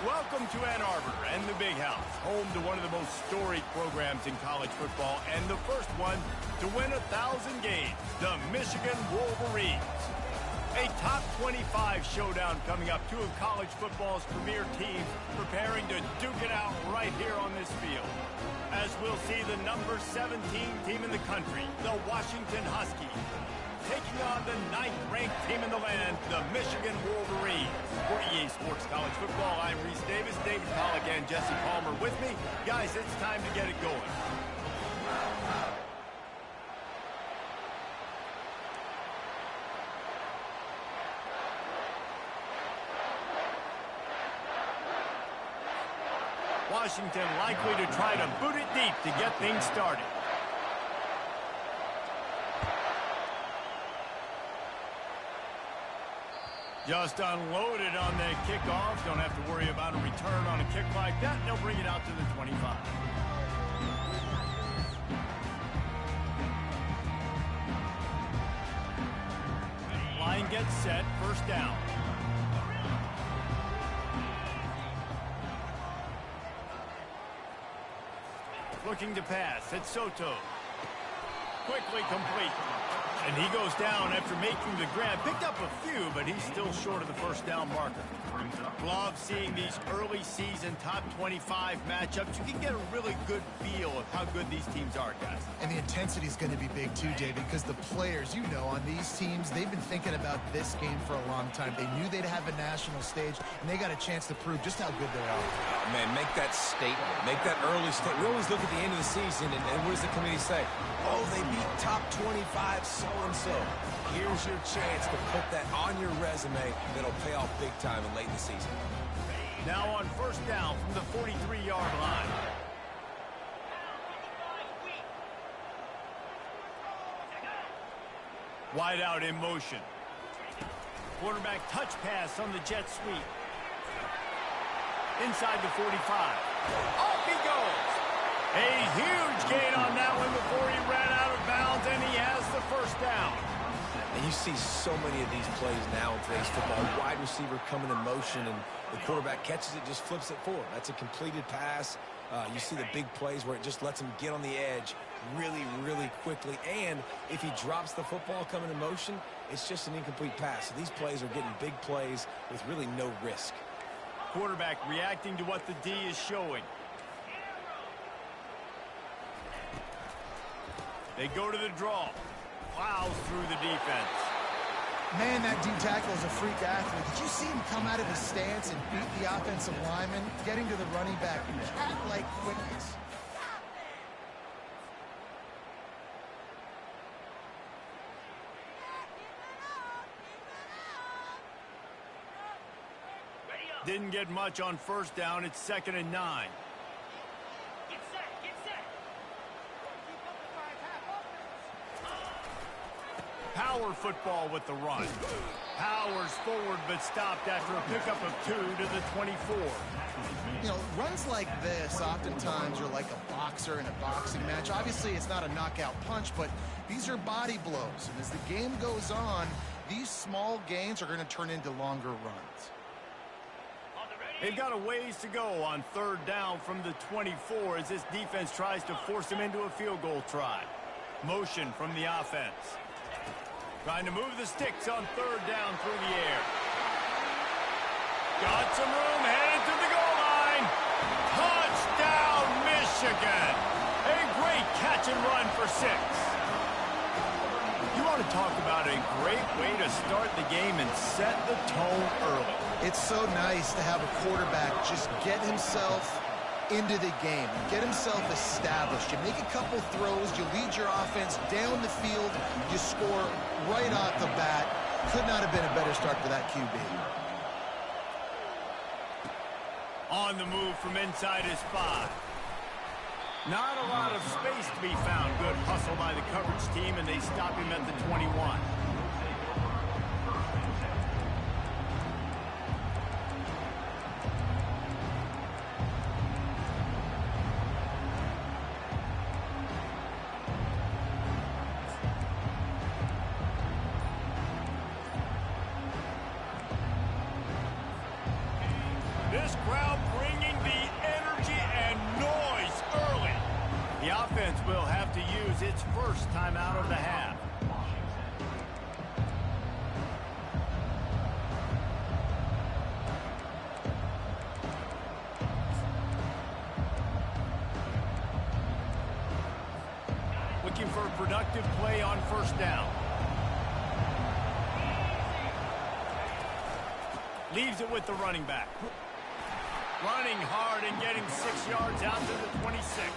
Welcome to Ann Arbor and the Big House, home to one of the most storied programs in college football and the first one to win 1,000 games, the Michigan Wolverines. A top 25 showdown coming up, two of college football's premier teams preparing to duke it out right here on this field. As we'll see the number 17 team in the country, the Washington Huskies, taking on the 9th-ranked team in the land, the Michigan Wolverines. For EA Sports College Football, I'm Reese Davis, David Pollack, and Jesse Palmer with me. Guys, it's time to get it going. Washington likely to try to boot it deep to get things started. Just unloaded on the kickoff. Don't have to worry about a return on a kick like that. They'll bring it out to the 25. Line gets set. First down. Looking to pass. It's Soto. Quickly complete. And he goes down after making the grab. Picked up a few, but he's still short of the first down marker. Love seeing these early season top 25 matchups. You can get a really good feel of how good these teams are, guys. And the intensity is going to be big too, David, because the players, you know, on these teams, they've been thinking about this game for a long time. They knew they'd have a national stage, and they got a chance to prove just how good they are. Oh, man, make that statement. Make that early statement. We always look at the end of the season, and what does the committee say? Oh, they beat top 25 so-and-so. Here's your chance to put that on your resume that'll pay off big time in late in the season. Now on first down from the 43-yard line. Wide out in motion. Quarterback touch pass on the jet sweep. Inside the 45. Off he goes. A huge gain on that one before he ran out of bounds, and he has the first down. And you see so many of these plays now in today's football. Wide receiver coming in motion, and the quarterback catches it, just flips it forward. That's a completed pass. You see the big plays where it just lets him get on the edge really, really quickly. And if he drops the football coming in motion, it's just an incomplete pass. So these plays are getting big plays with really no risk. Quarterback reacting to what the D is showing. They go to the draw. Plows through the defense. Man, that D tackle is a freak athlete. Did you see him come out of his stance and beat the offensive lineman, getting to the running back? Cat-like quickness. Didn't get much on first down. It's 2nd and 9. Power football with the run. Powers forward, but stopped after a pickup of 2 to the 24. You know, runs like this oftentimes are like a boxer in a boxing match. Obviously, it's not a knockout punch, but these are body blows. And as the game goes on, these small gains are going to turn into longer runs. They've got a ways to go on third down from the 24 as this defense tries to force them into a field goal try. Motion from the offense. Trying to move the sticks on third down through the air. Got some room, headed to the goal line. Touchdown, Michigan. A great catch and run for 6. You want to talk about a great way to start the game and set the tone early. It's so nice to have a quarterback just get himself into the game, get himself established. You make a couple throws, you lead your offense down the field, you score right off the bat. Could not have been a better start for that QB. On the move from inside his 5. Not a lot of space to be found. Good hustle by the coverage team, and they stop him at the 21. This crowd draws its first timeout of the half. Looking for a productive play on first down. Leaves it with the running back. Running hard and getting 6 yards out to the 26.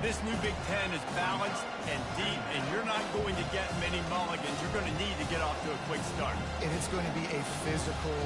This new Big Ten is balanced and deep, and you're not going to get many mulligans. You're going to need to get off to a quick start. And it's going to be a physical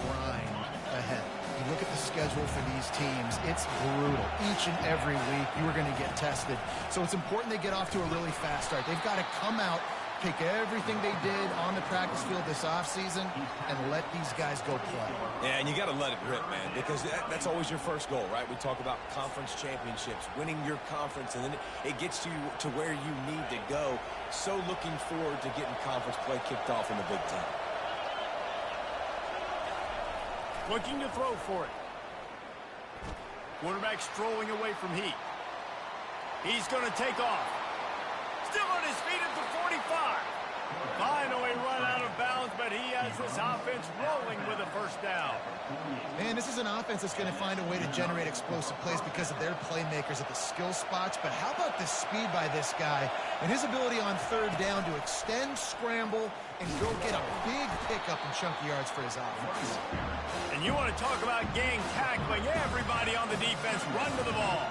grind ahead. You look at the schedule for these teams, it's brutal. Each and every week, you are going to get tested. So it's important they get off to a really fast start. They've got to come out, take everything they did on the practice field this offseason, and let these guys go play. Yeah, and you got to let it rip, man, because that's always your first goal, right? We talk about conference championships, winning your conference, and then it gets you to where you need to go. So looking forward to getting conference play kicked off in the Big Ten. Looking to throw for it. Quarterback strolling away from heat. He's going to take off. Still on his feet at the 45. Finally run out of bounds, but he has this offense rolling with a first down. Man, this is an offense that's going to find a way to generate explosive plays because of their playmakers at the skill spots. But how about the speed by this guy and his ability on third down to extend, scramble, and go get a big pickup and chunky yards for his offense. And you want to talk about gang tackling. Everybody on the defense run to the ball.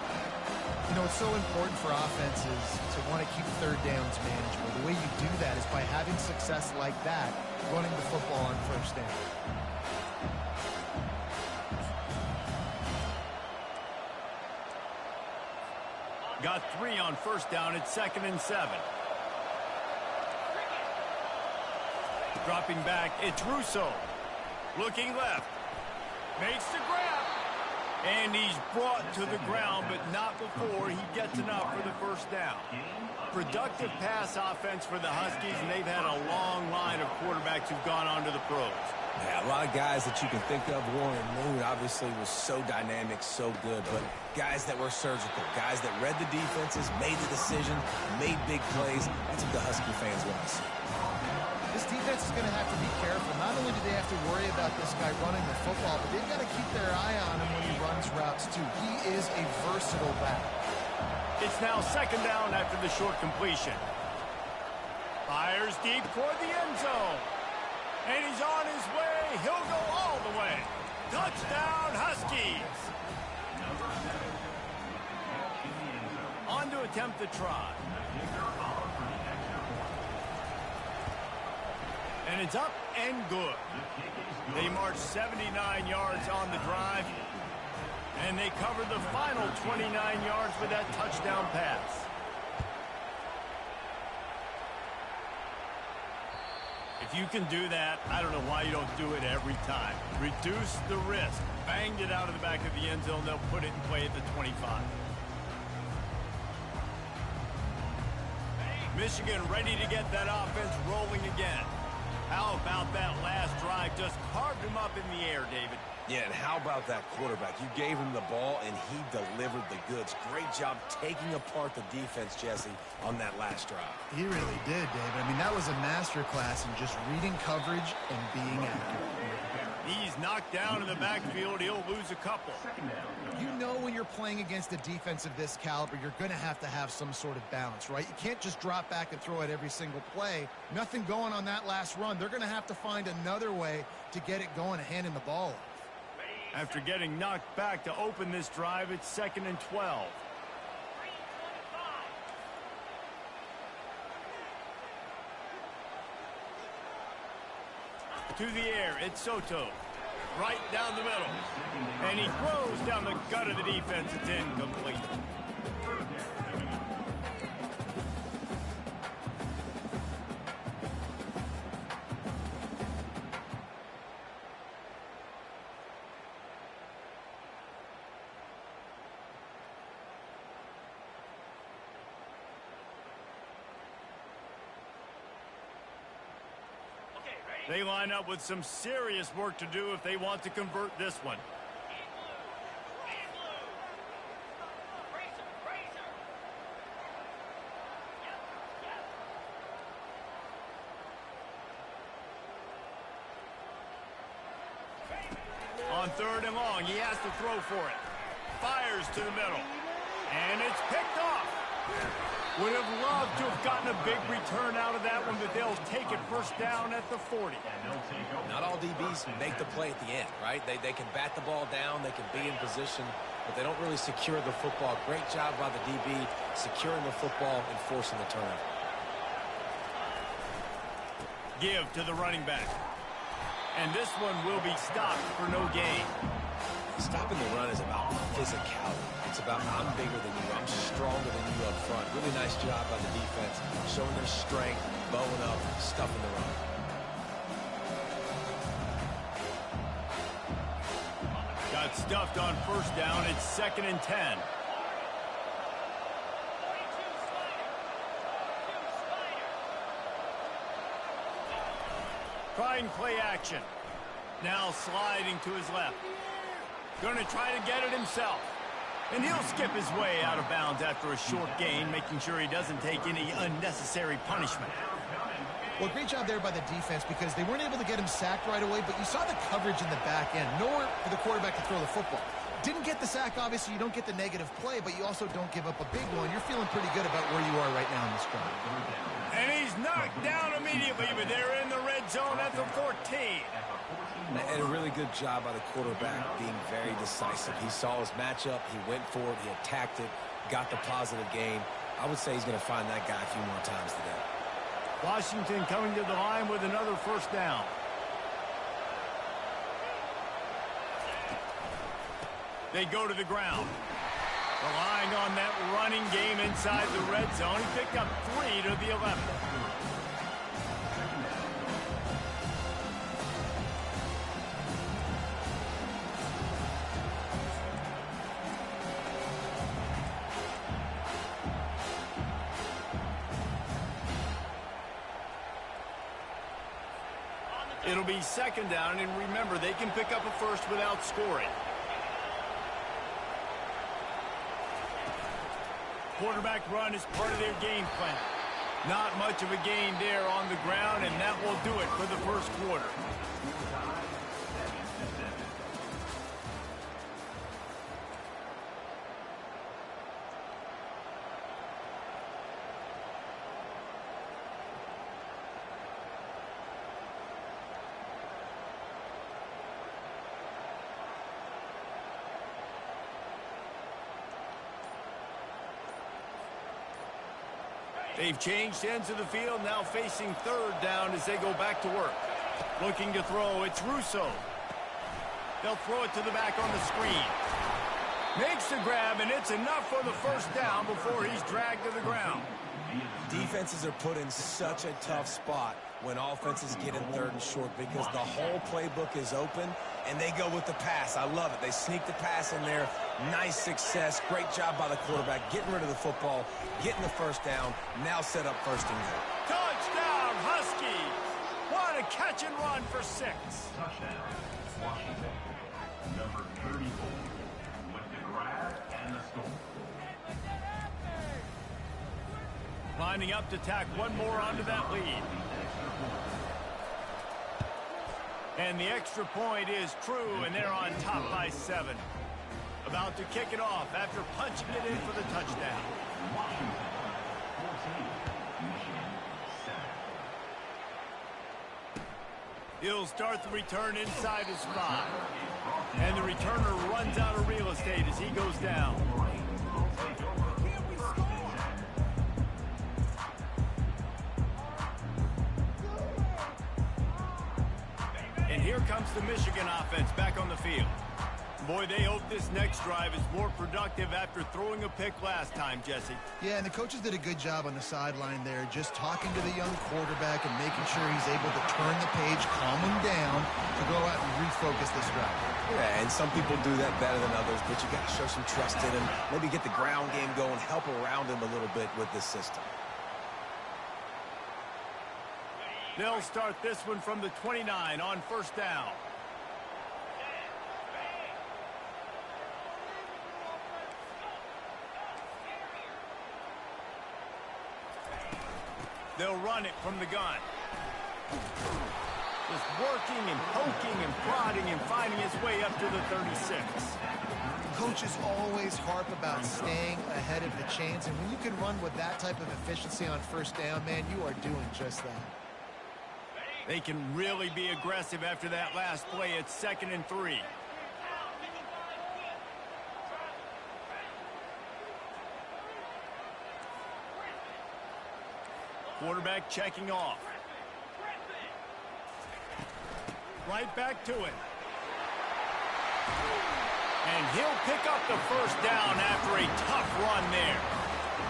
You know, it's so important for offenses to want to keep third downs manageable. The way you do that is by having success like that, running the football on first down. Got 3 on first down. It's 2nd and 7. Dropping back, it's Russo. Looking left. Makes the grab. And he's brought to the ground, but not before he gets enough for the first down. Productive pass offense for the Huskies, and they've had a long line of quarterbacks who've gone on to the pros. Yeah, a lot of guys that you can think of. Warren Moon obviously was so dynamic, so good, but guys that were surgical, guys that read the defenses, made the decision, made big plays. That's what the Husky fans want to see. This defense is going to have to be careful. Not only do they have to worry about this guy running the football, but they've got to keep their eye on him when he runs routes, too. He is a versatile back. It's now 2nd down after the short completion. Fires deep toward the end zone. And he's on his way. He'll go all the way. Touchdown, Huskies. On to attempt the try. And it's up and good. They march 79 yards on the drive. And they cover the final 29 yards with that touchdown pass. If you can do that, I don't know why you don't do it every time. Reduce the risk. Banged it out of the back of the end zone. They'll put it in play at the 25. Michigan ready to get that offense rolling again. How about that last drive? Just carved him up in the air, David. Yeah, and how about that quarterback? You gave him the ball, and he delivered the goods. Great job taking apart the defense, Jesse, on that last drive. He really did, David. I mean, that was a masterclass in just reading coverage and being accurate. He's knocked down in the backfield. He'll lose a couple. You know when you're playing against a defense of this caliber, you're going to have some sort of balance, right? You can't just drop back and throw it every single play. Nothing going on that last run. They're going to have to find another way to get it going and handing the ball off. After getting knocked back to open this drive, it's 2nd and 12. To the air, it's Soto. Right down the middle. And he throws down the gut of the defense. It's incomplete. They line up with some serious work to do if they want to convert this one. On 3rd and long, he has to throw for it. Fires to the middle. And it's picked off. Would have loved to have gotten a big return out of that one, but they'll take it first down at the 40. Not all DBs make the play at the end, right? They can bat the ball down, they can be in position, but they don't really secure the football. Great job by the DB securing the football and forcing the turnover. Give to the running back. And this one will be stopped for no gain. Stopping the run is about physicality. It's about I'm bigger than you, I'm stronger than you up front. Really nice job by the defense, showing their strength, bowing up, stuffing the run. Got stuffed on first down. It's 2nd and 10. Trying play action. Now sliding to his left. Going to try to get it himself. And he'll skip his way out of bounds after a short gain, making sure he doesn't take any unnecessary punishment. Well, great job there by the defense because they weren't able to get him sacked right away, but you saw the coverage in the back end. Nowhere for the quarterback to throw the football. Didn't get the sack, obviously. You don't get the negative play, but you also don't give up a big one. You're feeling pretty good about where you are right now in this drive. And he's knocked down immediately, but they're in the red zone at the 14. And a really good job by the quarterback being very decisive. He saw his matchup, he went for it, he attacked it, got the positive gain. I would say he's going to find that guy a few more times today. Washington coming to the line with another first down. They go to the ground. Relying on that running game inside the red zone. He picked up 3 to the 11. It'll be 2nd down, and remember, they can pick up a first without scoring. Quarterback run is part of their game plan. Not much of a gain there on the ground, and that will do it for the first quarter. They've changed ends of the field, now facing 3rd down as they go back to work. Looking to throw, it's Russo. They'll throw it to the back on the screen. Makes the grab, and it's enough for the first down before he's dragged to the ground. Defenses are put in such a tough spot when offenses get in 3rd and short because the whole playbook is open, and they go with the pass. I love it. They sneak the pass in there. Nice success. Great job by the quarterback getting rid of the football, getting the first down, now set up 1st and goal. Touchdown, Huskies! What a catch and run for 6. Touchdown, Washington. Number 34 with the grab and the score. Lining up to tack one more onto that lead. And the extra point is true, and they're on top by 7. About to kick it off after punching it in for the touchdown. Washington, 14, Michigan, 7. He'll start the return inside his 5. And the returner runs out of real estate as he goes down. And here comes the Michigan offense back on the field. Boy, they hope this next drive is more productive after throwing a pick last time, Jesse. Yeah, and the coaches did a good job on the sideline there, just talking to the young quarterback and making sure he's able to turn the page, calm him down to go out and refocus this drive. Yeah, and some people do that better than others, but you got to show some trust in him, maybe get the ground game going, help around him a little bit with this system. They'll start this one from the 29 on first down. They'll run it from the gun. Just working and poking and prodding and finding his way up to the 36. Coaches always harp about staying ahead of the chains, and when you can run with that type of efficiency on first down, man, you are doing just that. They can really be aggressive after that last play. It's 2nd and 3. Quarterback checking off. Right back to it. And he'll pick up the first down after a tough run there.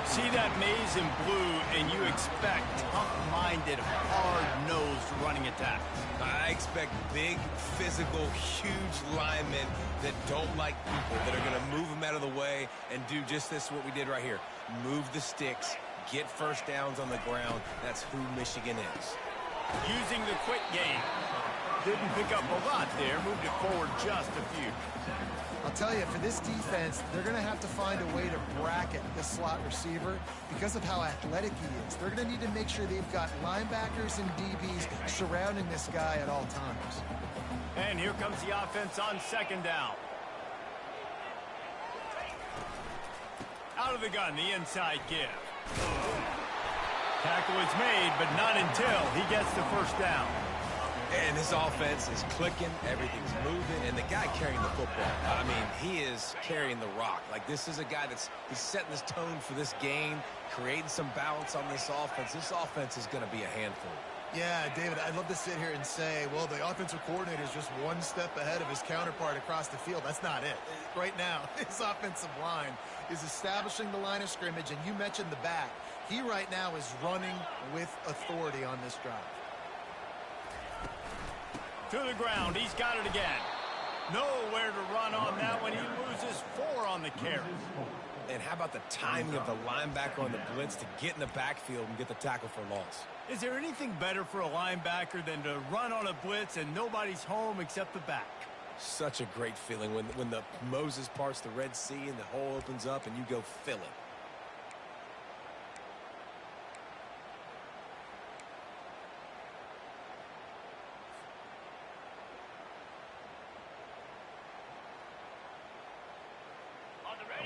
See that maze in blue, and you expect tough-minded, hard-nosed running attacks. I expect big, physical, huge linemen that don't like people, that are going to move them out of the way and do just this, what we did right here. Move the sticks, get first downs on the ground. That's who Michigan is. Using the quick game. Didn't pick up a lot there, moved it forward just a few. I'll tell you, for this defense, they're going to have to find a way to bracket this slot receiver because of how athletic he is. They're going to need to make sure they've got linebackers and DBs surrounding this guy at all times. And here comes the offense on 2nd down. Out of the gun, the inside give. Tackle is made, but not until he gets the first down. And his offense is clicking, everything's moving, and the guy carrying the football, I mean, he is carrying the rock. Like, this is a guy he's setting this tone for this game, creating some balance on this offense. This offense is going to be a handful. Yeah, David, I'd love to sit here and say, well, the offensive coordinator is just one step ahead of his counterpart across the field. That's not it. Right now, his offensive line is establishing the line of scrimmage, and you mentioned the back. He right now is running with authority on this drive. To the ground, he's got it again. Nowhere to run on that one. He loses 4 on the carry. And how about the timing of the linebacker on the blitz to get in the backfield and get the tackle for loss? Is there anything better for a linebacker than to run on a blitz and nobody's home except the back? Such a great feeling when the Moses parts the Red Sea and the hole opens up and you go fill it.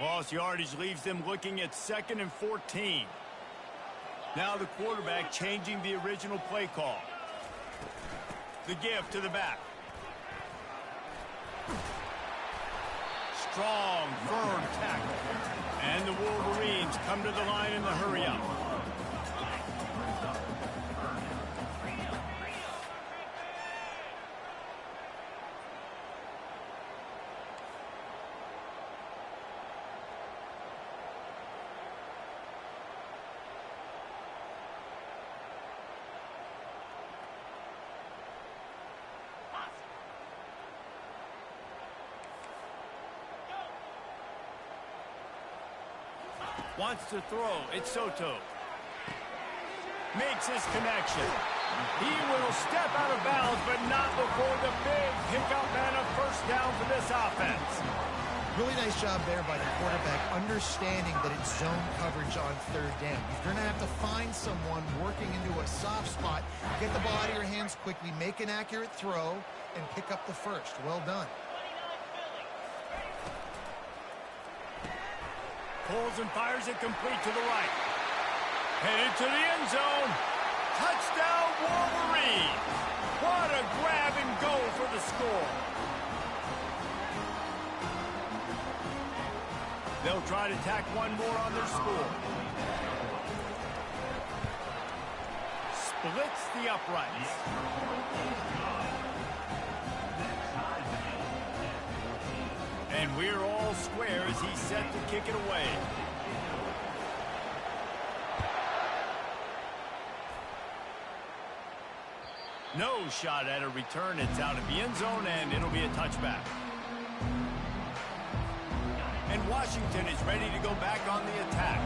Lost yardage leaves them looking at 2nd and 14. Now the quarterback changing the original play call. The give to the back. Strong, firm tackle. And the Wolverines come to the line in the hurry-up. Wants to throw. It's Soto. Makes his connection. He will step out of bounds, but not before the big pickup and a first down for this offense. Really nice job there by the quarterback, understanding that it's zone coverage on 3rd down. You're going to have to find someone working into a soft spot, get the ball out of your hands quickly, make an accurate throw, and pick up the first. Well done. Pulls and fires it complete to the right. Headed to the end zone. Touchdown, Wolverines. What a grab and go for the score. They'll try to tack one more on their score. Splits the uprights. And we're all square as he's set to kick it away. No shot at a return. It's out of the end zone, and it'll be a touchback. And Washington is ready to go back on the attack.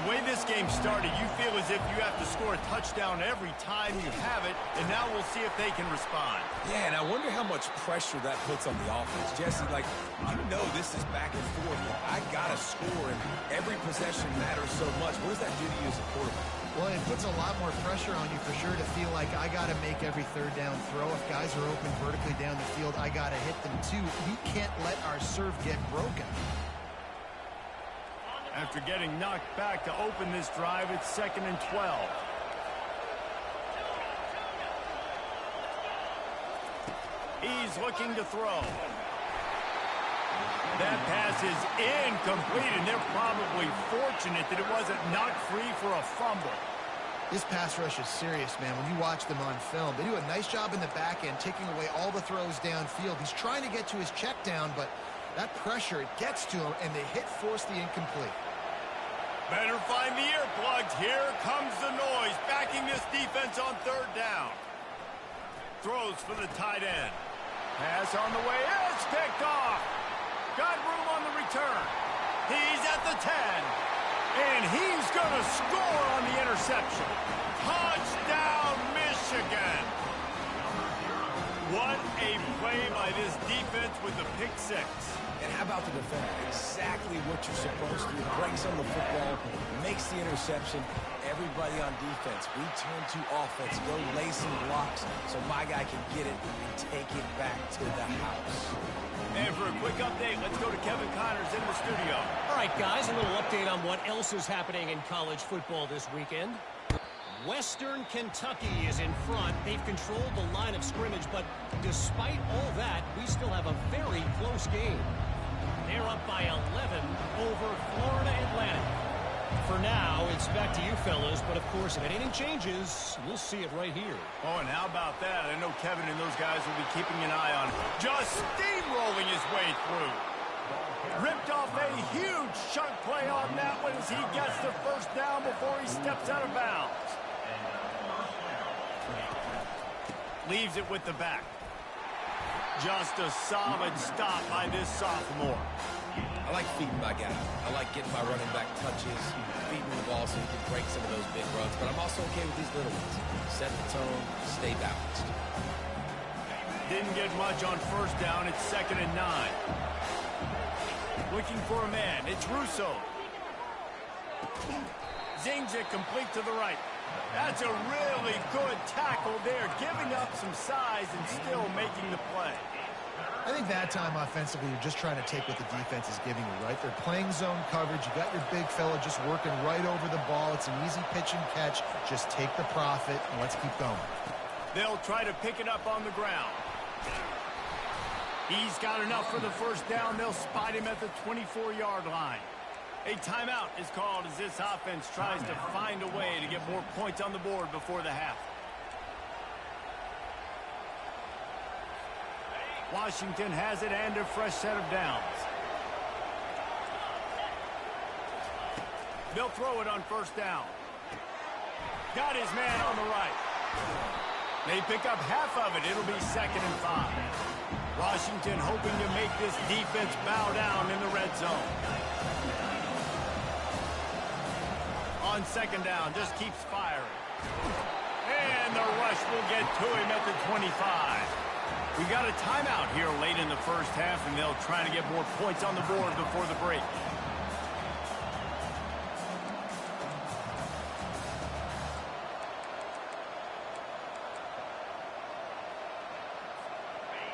The way this game started, you feel as if you have to score a touchdown every time you have it, and now we'll see if they can respond. Yeah, and I wonder how much pressure that puts on the offense. Jesse, like, you know this is back and forth. I got to score, and every possession matters so much. What does that do to you as a quarterback? Well, it puts a lot more pressure on you for sure to feel like I got to make every third down throw. If guys are open vertically down the field, I got to hit them too. We can't let our serve get broken. After getting knocked back to open this drive, it's 2nd and 12. He's looking to throw. That pass is incomplete, and they're probably fortunate that it wasn't knocked free for a fumble. This pass rush is serious, man. When you watch them on film, they do a nice job in the back end, taking away all the throws downfield. He's trying to get to his check down, but that pressure, it gets to him, and the hit forced the incomplete. Better find the earplugs. Here comes the noise, backing this defense on 3rd down. Throws for the tight end. Pass on the way. It's picked off. Got room on the return. He's at the 10. And he's going to score on the interception. Touchdown, Michigan. What a play by this defense with the pick 6. And how about the defender? Exactly what you're supposed to do. Breaks on the football, makes the interception. Everybody on defense, we turn to offense. Go lay some blocks so my guy can get it and take it back to the house. And for a quick update, let's go to Kevin Connors in the studio. All right, guys, a little update on what else is happening in college football this weekend. Western Kentucky is in front. They've controlled the line of scrimmage, but despite all that, we still have a very close game. They're up by 11 over Florida Atlantic. For now, it's back to you fellas, but of course, if anything changes, we'll see it right here. Oh, and how about that? I know Kevin and those guys will be keeping an eye on just steamrolling his way through. Ripped off a huge chunk play on that one as he gets the 1st down before he steps out of bounds. Leaves it with the back. Just a solid stop by this sophomore. I like feeding my guy. I like getting my running back touches, feeding the ball so he can break some of those big runs. But I'm also okay with these little ones. Set the tone, stay balanced. Didn't get much on 1st down. It's 2nd and 9. Looking for a man. It's Russo. Zings it complete to the right. That's a really good tackle there, giving up some size and still making the play. I think that time offensively, you're just trying to take what the defense is giving you, right? They're playing zone coverage. You got your big fella just working right over the ball. It's an easy pitch and catch. Just take the profit, and let's keep going. They'll try to pick it up on the ground. He's got enough for the 1st down. They'll spot him at the 24-yard line. A timeout is called as this offense tries to find a way to get more points on the board before the half. Washington has it and a fresh set of downs. They'll throw it on 1st down. Got his man on the right. They pick up half of it. It'll be 2nd and 5. Washington hoping to make this defense bow down in the red zone. On 2nd down, just keeps firing. And the rush will get to him at the 25. We got a timeout here late in the 1st half, and they'll try to get more points on the board before the break.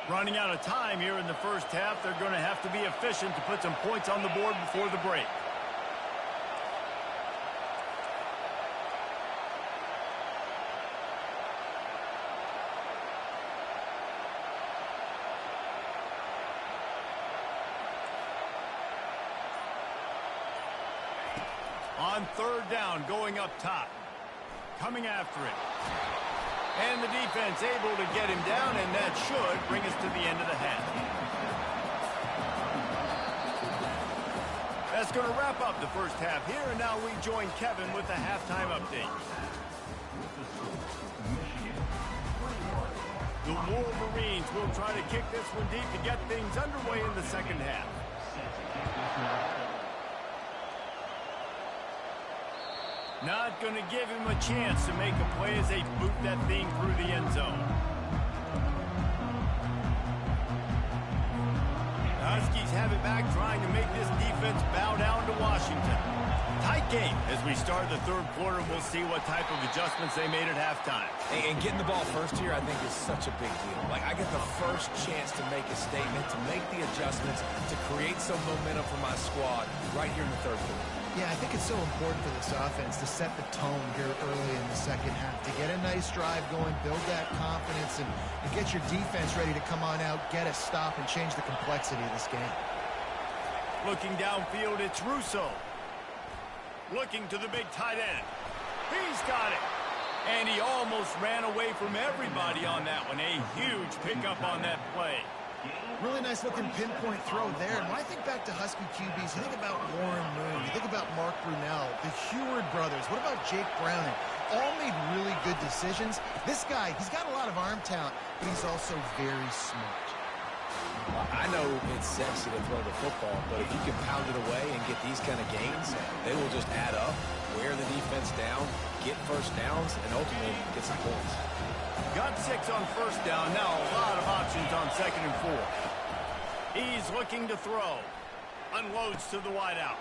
Running out of time here in the 1st half, they're going to have to be efficient to put some points on the board before the break. On 3rd down, going up top. Coming after it. And the defense able to get him down, and that should bring us to the end of the half. That's going to wrap up the 1st half here, and now we join Kevin with the halftime update. The Wolverines will try to kick this one deep to get things underway in the 2nd half. Not going to give him a chance to make a play as they boot that thing through the end zone. The Huskies have it back, trying to make this defense bow down to Washington. Tight game as we start the third quarter, and we'll see what type of adjustments they made at halftime. And getting the ball first here, I think, is such a big deal. Like, I get the first chance to make a statement, to make the adjustments, to create some momentum for my squad right here in the third quarter. Yeah, I think it's so important for this offense to set the tone here early in the second half, to get a nice drive going, build that confidence, and get your defense ready to come on out, get a stop, and change the complexity of this game. Looking downfield, it's Russo. Looking to the big tight end. He's got it. And he almost ran away from everybody on that one. A huge pickup on that play. Really nice looking pinpoint throw there. And when I think back to Husky QBs, you think about Warren Moon, you think about Mark Brunell, the Heward brothers. What about Jake Browning? All made really good decisions. This guy, he's got a lot of arm talent, but he's also very smart. I know it's sexy to throw the football, but if you can pound it away and get these kind of gains, they will just add up, wear the defense down, get first downs, and ultimately get some points. Got 6 on first down. Now a lot of options on 2nd and 4. He's looking to throw. Unloads to the wideout.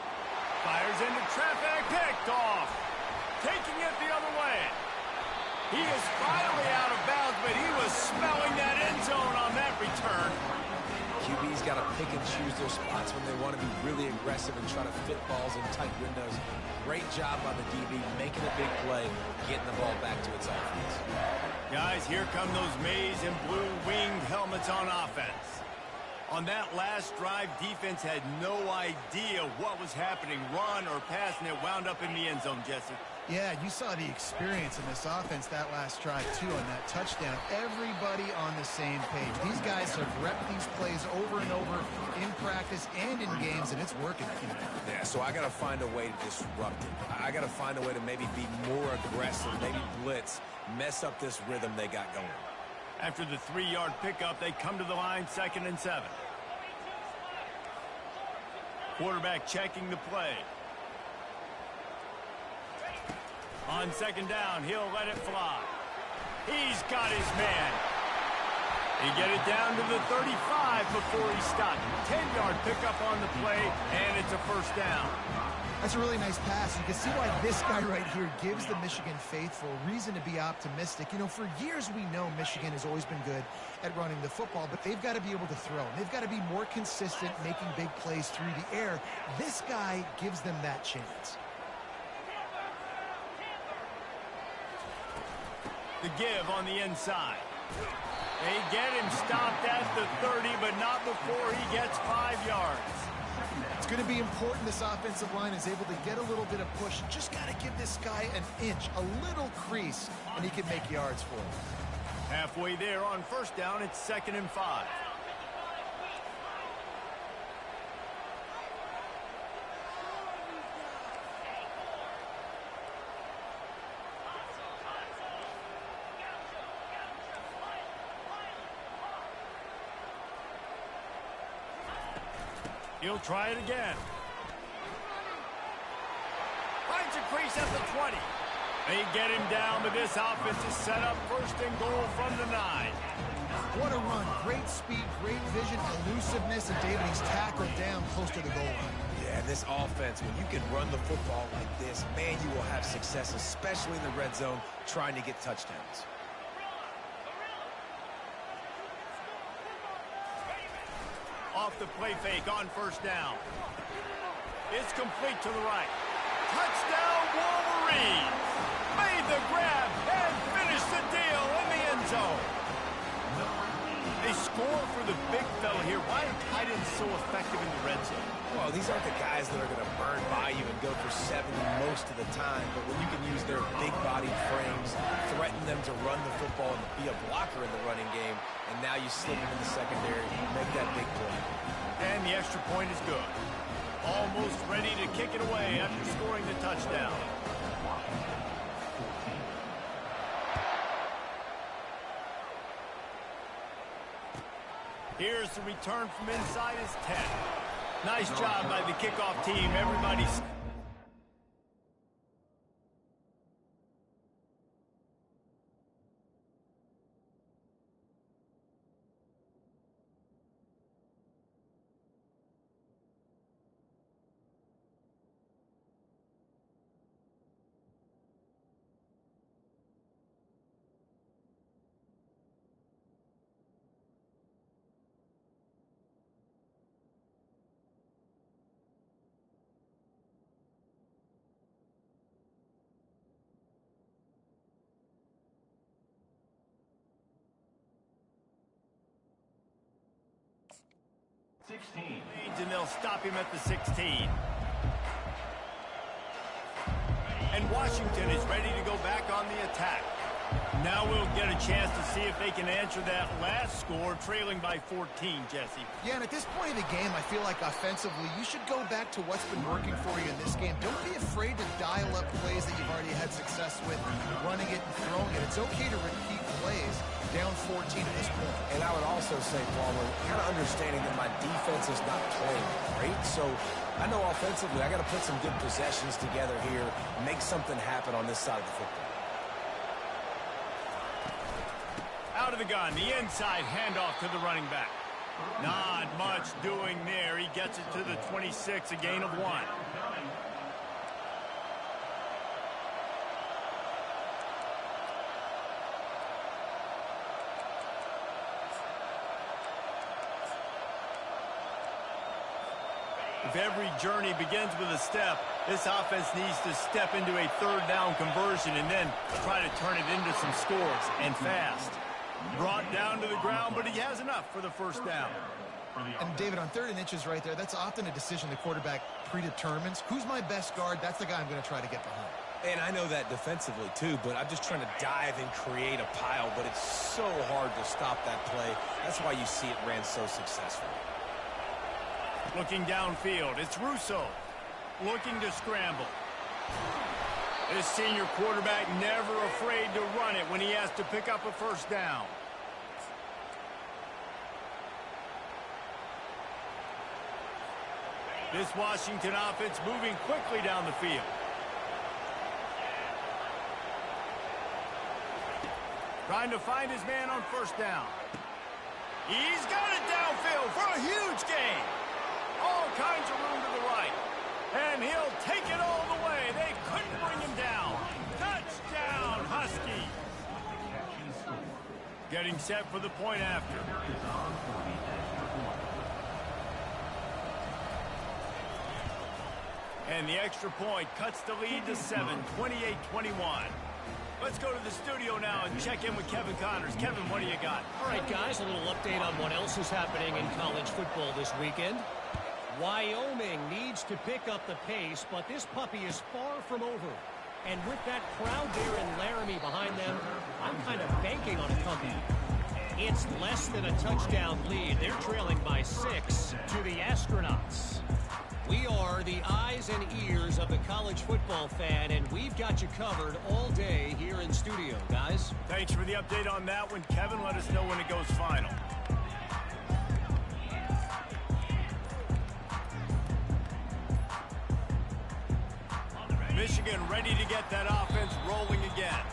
Fires into traffic. Picked off. Taking it the other way. He is finally out of bounds, but he was smelling that end zone on that return. QB's got to pick and choose their spots when they want to be really aggressive and try to fit balls in tight windows. Great job by the DB, making a big play, getting the ball back to its offense. Guys, here come those maize and blue winged helmets on offense. On that last drive, defense had no idea what was happening, run or pass, and it wound up in the end zone, Jesse. Yeah, you saw the experience in this offense that last drive, too, on that touchdown. Everybody on the same page. These guys have repped these plays over and over in practice and in games, and it's working. Yeah, so I got to find a way to disrupt it. I got to find a way to maybe be more aggressive, maybe blitz, mess up this rhythm they got going. After the 3-yard pickup, they come to the line, 2nd and 7. Quarterback checking the play. On 2nd down, he'll let it fly. He's got his man. He get it down to the 35 before he stopped. 10-yard pickup on the play, and it's a first down. That's a really nice pass. You can see why this guy right here gives the Michigan faithful reason to be optimistic. You know, for years we know Michigan has always been good at running the football, but they've got to be able to throw. They've got to be more consistent making big plays through the air. This guy gives them that chance. The give on the inside. They get him stopped at the 30, but not before he gets 5 yards. It's going to be important this offensive line is able to get a little bit of push. Just got to give this guy an inch, a little crease, and he can make yards for him. Halfway there on first down, it's 2nd and 5. He'll try it again. Finds a crease at the 20. They get him down, but this offense is set up 1st and goal from the 9. What a run. Great speed, great vision, elusiveness, and David, he's tackled down close to the goal line. Yeah, this offense, when you can run the football like this, man, you will have success, especially in the red zone, trying to get touchdowns. Off the play fake on first down. It's complete to the right. Touchdown, Wolverines! Made the grab and finished the deal in the end zone. They score for the big fella here. Why are tight ends so effective in the red zone? Well, these aren't the guys that are going to burn by you and go for 70 most of the time, but when you can use their big-bodied frames, threaten them to run the football and be a blocker in the running game, and now you slip them in the secondary, make that big play. And the extra point is good. Almost ready to kick it away after scoring the touchdown. Here's the return from inside his 10. Nice job by the kickoff team. Everybody's... 16. And they'll stop him at the 16. And Washington is ready to go back on the attack. Now we'll get a chance to see if they can answer that last score, trailing by 14, Jesse. Yeah, and at this point of the game, I feel like offensively, you should go back to what's been working for you in this game. Don't be afraid to dial up plays that you've already had success with, running it and throwing it. It's okay to repeat plays down 14 at this point. And I would also say, Palmer, kind of understanding that my defense is not playing great, so I know offensively I got to put some good possessions together here, make something happen on this side of the football. Out of the gun, the inside handoff to the running back. Not much doing there. He gets it to the 26, a gain of 1. If every journey begins with a step, this offense needs to step into a third down conversion and then try to turn it into some scores, and fast. Brought down to the ground, but he has enough for the first down. And David, on 3rd and inches right there, that's often a decision the quarterback predetermines. Who's my best guard? That's the guy I'm going to try to get behind. And I know that defensively too, but I'm just trying to dive and create a pile, but it's so hard to stop that play. That's why you see it ran so successfully. Looking downfield, it's Russo looking to scramble. This senior quarterback never afraid to run it when he has to pick up a first down. This Washington offense moving quickly down the field. Trying to find his man on first down. He's got it downfield for a huge gain. All kinds of room to the right. And he'll take it all the way. They couldn't bring him down. Touchdown, Husky. Getting set for the point after. And the extra point cuts the lead to 7, 28-21. Let's go to the studio now and check in with Kevin Connors. Kevin, what do you got? All right, guys, a little update on what else is happening in college football this weekend. Wyoming needs to pick up the pace, but this puppy is far from over. And with that crowd there in Laramie behind them, I'm kind of banking on a comeback. It's less than a touchdown lead. They're trailing by 6 to the Astronauts. We are the eyes and ears of the college football fan, and we've got you covered all day here in studio, guys. Thanks for the update on that one, Kevin. Let us know when it goes final. Michigan ready to get that offense rolling again.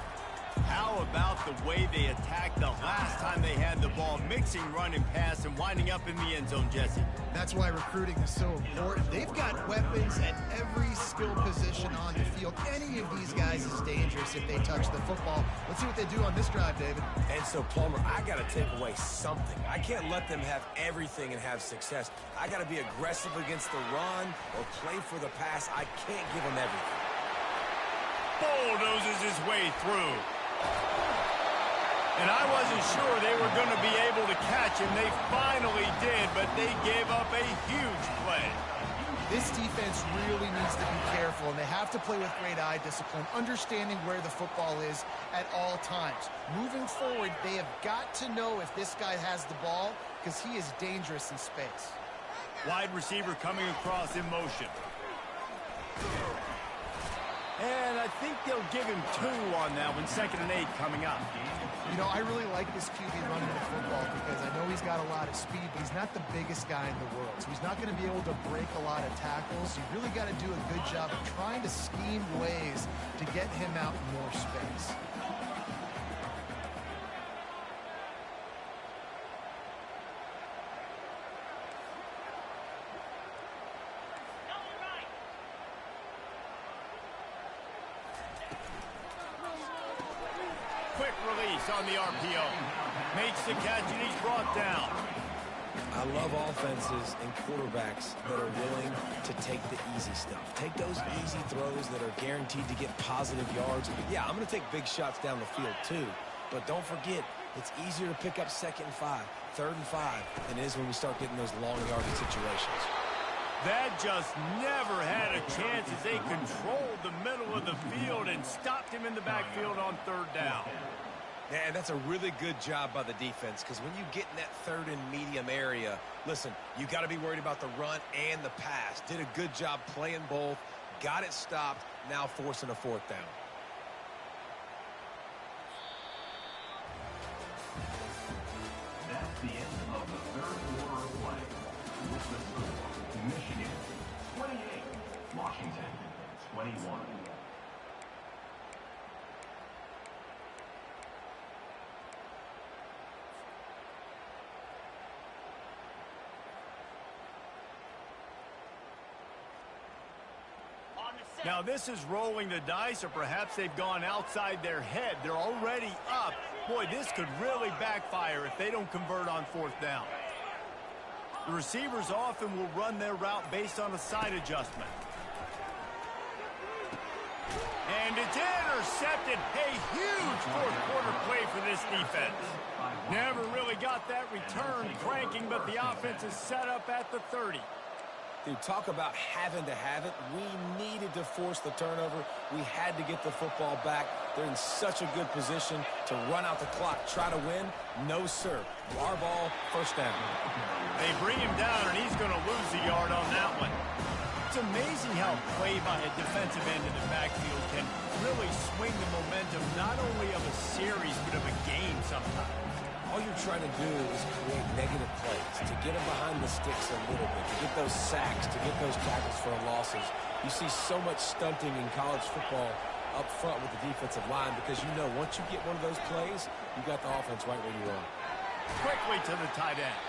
How about the way they attacked the last time they had the ball, mixing run and pass and winding up in the end zone, Jesse? That's why recruiting is so important. They've got weapons at every skill position on the field. Any of these guys is dangerous if they touch the football. Let's see what they do on this drive, David. And so, Palmer, I got to take away something. I can't let them have everything and have success. I got to be aggressive against the run or play for the pass. I can't give them everything. Bulldozes his way through. And I wasn't sure they were going to be able to catch him. They finally did, but they gave up a huge play. This defense really needs to be careful, and they have to play with great eye discipline, understanding where the football is at all times. Moving forward, they have got to know if this guy has the ball, because he is dangerous in space. Wide receiver coming across in motion. And I think they'll give him 2 on that one. 2nd and 8 coming up. You know, I really like this QB running the football because I know he's got a lot of speed, but he's not the biggest guy in the world. So he's not going to be able to break a lot of tackles. You really got to do a good job of trying to scheme ways to get him out in more space. Quick release on the RPO. Makes the catch and he's brought down. I love offenses and quarterbacks that are willing to take the easy stuff. Take those easy throws that are guaranteed to get positive yards. Yeah, I'm going to take big shots down the field too, but don't forget, It's easier to pick up 2nd and 5, 3rd and 5 than it is when we start getting those long yardage situations. That just never had a chance as they controlled the middle of the field and stopped him in the backfield on 3rd down. Yeah, that's a really good job by the defense, because when you get in that 3rd and medium area, listen, you got to be worried about the run and the pass. Did a good job playing both, got it stopped, now forcing a 4th down. That's the end of the 3rd quarter of play. With the score, Michigan 28, Washington 21. Now this is rolling the dice, or perhaps they've gone outside their head. They're already up. Boy, this could really backfire if they don't convert on 4th down. The receivers often will run their route based on a side adjustment. And it's intercepted. A huge 4th quarter play for this defense. Never really got that return cranking, but the offense is set up at the 30. Dude, talk about having to have it. We needed to force the turnover. We had to get the football back. They're in such a good position to run out the clock, try to win. No, sir. Our ball, 1st down. They bring him down, and he's going to lose a yard on that one. It's amazing how play by a defensive end in the backfield can really swing the momentum not only of a series, but of a game sometimes. All you're trying to do is create negative plays, to get them behind the sticks a little bit, to get those sacks, to get those tackles for losses. You see so much stunting in college football up front with the defensive line, because you know once you get one of those plays, you got the offense right where you want. Quickly to the tight end.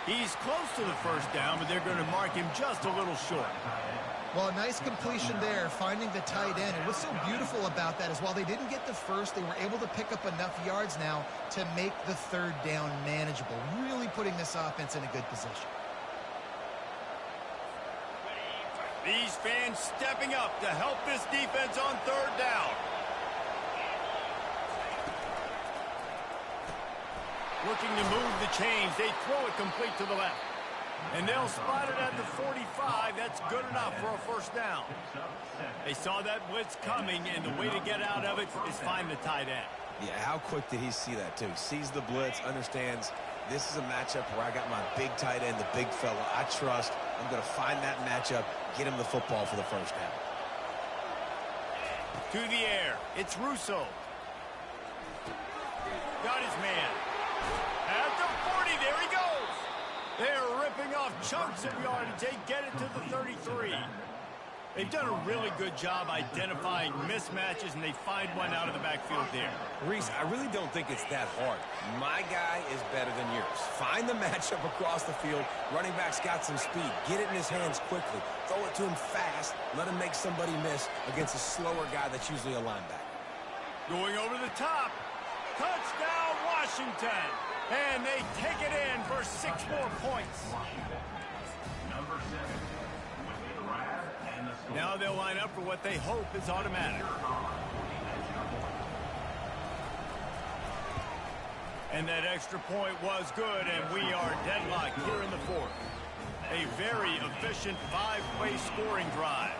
He's close to the 1st down, but they're going to mark him just a little short. Well, a nice completion there, finding the tight end. And what's so beautiful about that is while they didn't get the 1st, they were able to pick up enough yards now to make the 3rd down manageable, really putting this offense in a good position. These fans stepping up to help this defense on 3rd down. Looking to move the chains. They throw it complete to the left. And they'll spot it at the 45. That's good enough for a 1st down. They saw that blitz coming, and the way to get out of it is find the tight end. Yeah, how quick did he see that, too? Sees the blitz, understands this is a matchup where I got my big tight end, the big fella I trust. I'm going to find that matchup, get him the football for the 1st down. To the air. It's Russo. Got his man. At the 40, there he goes. They're ripping off chunks of yardage. They get it to the 33. They've done a really good job identifying mismatches, and they find one out of the backfield there. Reese, I really don't think it's that hard. My guy is better than yours. Find the matchup across the field. Running back's got some speed. Get it in his hands quickly. Throw it to him fast. Let him make somebody miss against a slower guy that's usually a linebacker. Going over the top. Touchdown, Washington. And they take it in for 6 more points. Number 7, with the grab and the score. Now they'll line up for what they hope is automatic. And that extra point was good, and we are deadlocked here in the 4th. A very efficient 5-play scoring drive.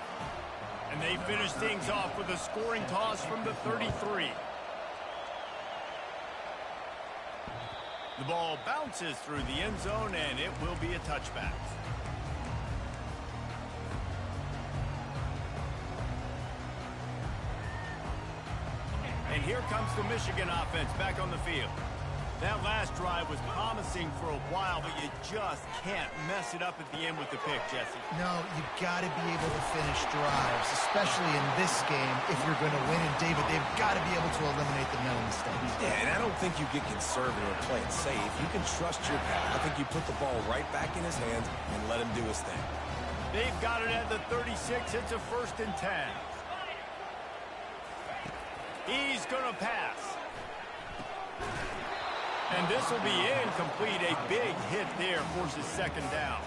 And they finish things off with a scoring toss from the 33. The ball bounces through the end zone, and it will be a touchback. And here comes the Michigan offense back on the field. That last drive was promising for a while, but you just can't mess it up at the end with the pick, Jesse. No, you've got to be able to finish drives, especially in this game if you're going to win. And, David, they've got to be able to eliminate the mental mistakes. Yeah, and I don't think you get conservative or play it safe. You can trust your guy. I think you put the ball right back in his hands and let him do his thing. They've got it at the 36. It's a 1st and 10. He's going to pass. And this will be incomplete. A big hit there forces 2nd down.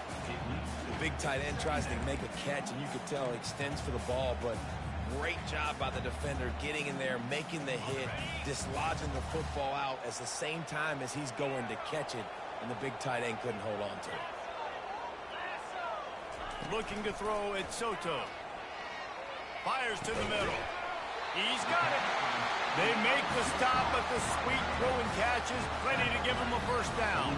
The big tight end tries to make a catch, and you could tell he extends for the ball, but Great job by the defender getting in there, making the hit, dislodging the football out at the same time as he's going to catch it, and the big tight end couldn't hold on to it. Looking to throw at Soto. Fires to the middle. He's got it. They make the stop, but the sweet throw and catch is plenty to give him a first down.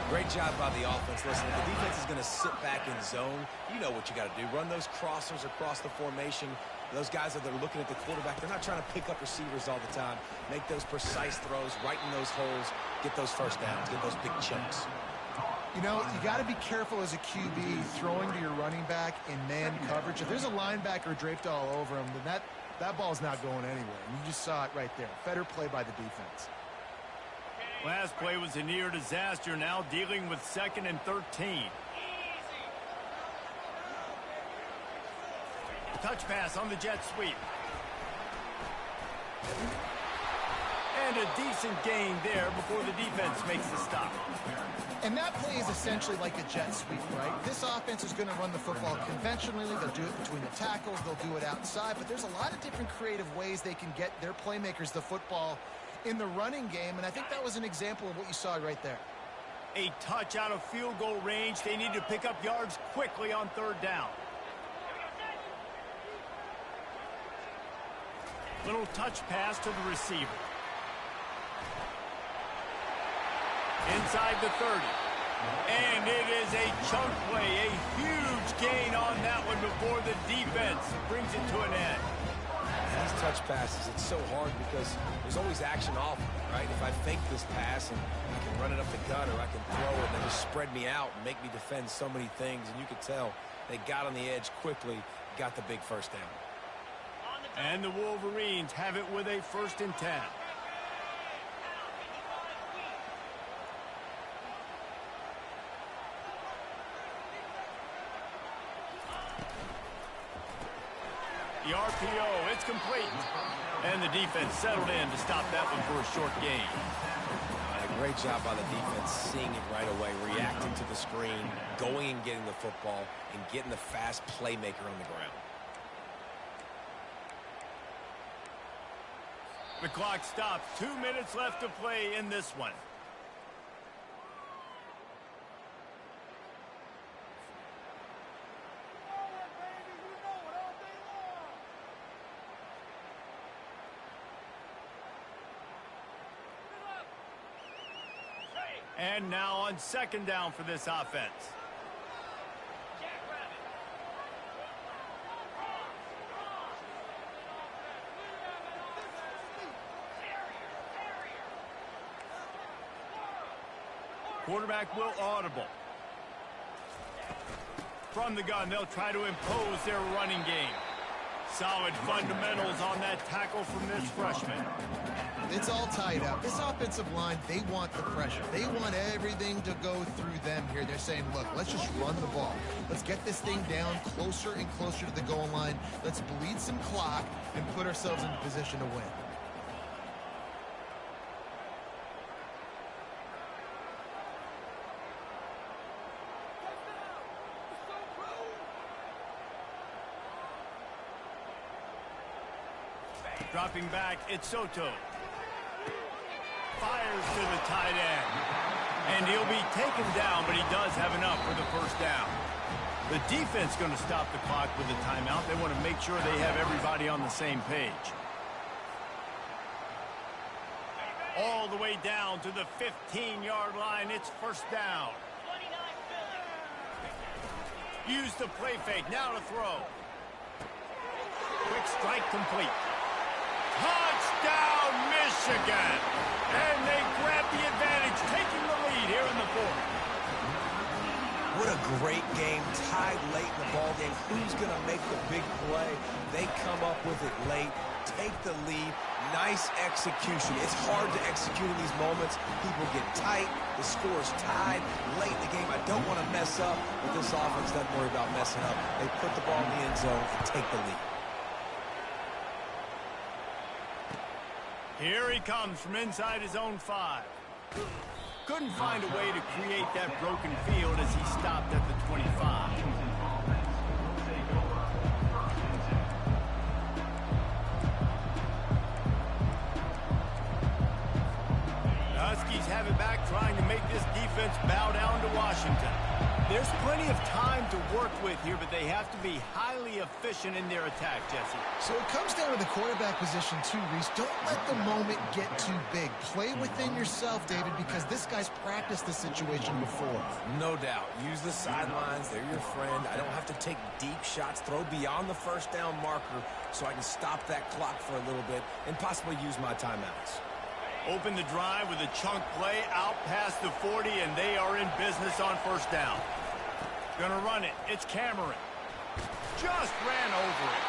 Great job by the offense. Listen, if the defense is going to sit back in zone, you know what you got to do. Run those crossers across the formation. Those guys that are looking at the quarterback, they're not trying to pick up receivers all the time. Make those precise throws, right in those holes, get those first downs, get those big chunks. You know, you got to be careful as a QB throwing to your running back in man coverage. If there's a linebacker draped all over him, then that ball's not going anywhere. And you just saw it right there. Better play by the defense. Last play was a near disaster, now dealing with 2nd and 13. Touch pass on the jet sweep. And a decent gain there before the defense makes the stop. And that play is essentially like a jet sweep, right? This offense is going to run the football conventionally. They'll do it between the tackles. They'll do it outside. But there's a lot of different creative ways they can get their playmakers the football in the running game. And I think that was an example of what you saw right there. A touch out of field goal range. They need to pick up yards quickly on 3rd down. Little touch pass to the receiver. Inside the 30. And it is a chunk play, a huge gain on that one before the defense brings it to an end. These touch passes, it's so hard because there's always action off, right? If I fake this pass and I can run it up the gut or I can throw it and just spread me out and make me defend so many things, and you could tell they got on the edge quickly, got the big first down. And the Wolverines have it with a 1st and 10. The RPO, it's complete. And the defense settled in to stop that one for a short gain. A great job by the defense, seeing it right away, reacting to the screen, going and getting the football, and getting the fast playmaker on the ground. The clock stops. 2 minutes left to play in this one. And now on 2nd down for this offense. Quarterback will audible. From the gun, they'll try to impose their running game. Solid fundamentals on that tackle from this freshman. It's all tied up. This offensive line, they want the pressure. They want everything to go through them here. They're saying, look, let's just run the ball. Let's get this thing down closer and closer to the goal line. Let's bleed some clock and put ourselves in position to win. Dropping back, it's Soto. Fires to the tight end. And he'll be taken down, but he does have enough for the first down. The defense going to stop the clock with a timeout. They want to make sure they have everybody on the same page. All the way down to the 15-yard line. It's first down. Use the play fake. Now to throw. Quick strike complete. Touchdown, Michigan! And they grab the advantage, taking the lead here in the 4th. What a great game, tied late in the ball game. Who's going to make the big play? They come up with it late, take the lead. Nice execution. It's hard to execute in these moments. People get tight. The score's tied late in the game. I don't want to mess up, but this offense doesn't worry about messing up. They put the ball in the end zone and take the lead. Here he comes from inside his own 5. Couldn't find a way to create that broken field as he stopped at the 25. have it back, trying to make this defense bow down to Washington. There's plenty of time to work with here, but they have to be highly efficient in their attack, Jesse. So it comes down to the quarterback position too, Reese. Don't let the moment get too big. Play within yourself, David, because this guy's practiced this situation before. No doubt. Use the sidelines. They're your friend. I don't have to take deep shots, throw beyond the first down marker so I can stop that clock for a little bit and possibly use my timeouts. Open the drive with a chunk play out past the 40, and they are in business on first down. Gonna run it. It's Cameron. Just ran over it.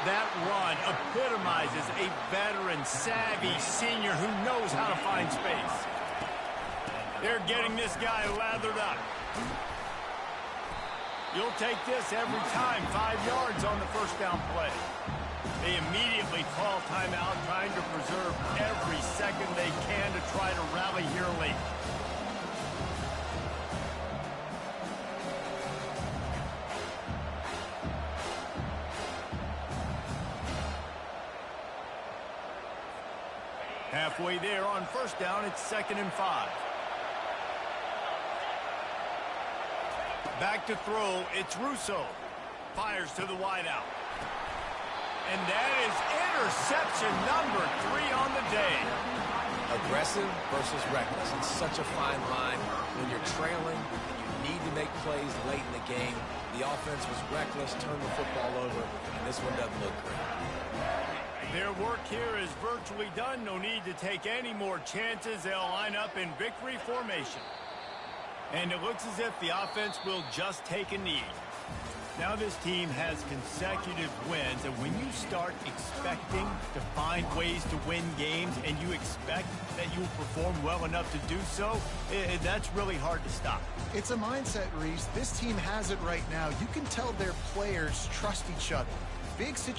That run epitomizes a veteran, savvy senior who knows how to find space. They're getting this guy lathered up. You'll take this every time. 5 yards on the first down play. They immediately call timeout, trying to preserve every second they can to try to rally here late. Halfway there on first down, it's 2nd and 5. Back to throw, it's Russo. Fires to the wideout. And that is interception number 3 on the day. Aggressive versus reckless. It's such a fine line when you're trailing and you need to make plays late in the game. The offense was reckless, turned the football over, and this one doesn't look great. Their work here is virtually done. No need to take any more chances. They'll line up in victory formation. And it looks as if the offense will just take a knee. Now this team has consecutive wins, and when you start expecting to find ways to win games and you expect that you'll perform well enough to do so, that's really hard to stop. It's a mindset, Reese. This team has it right now. You can tell their players trust each other. Big situation.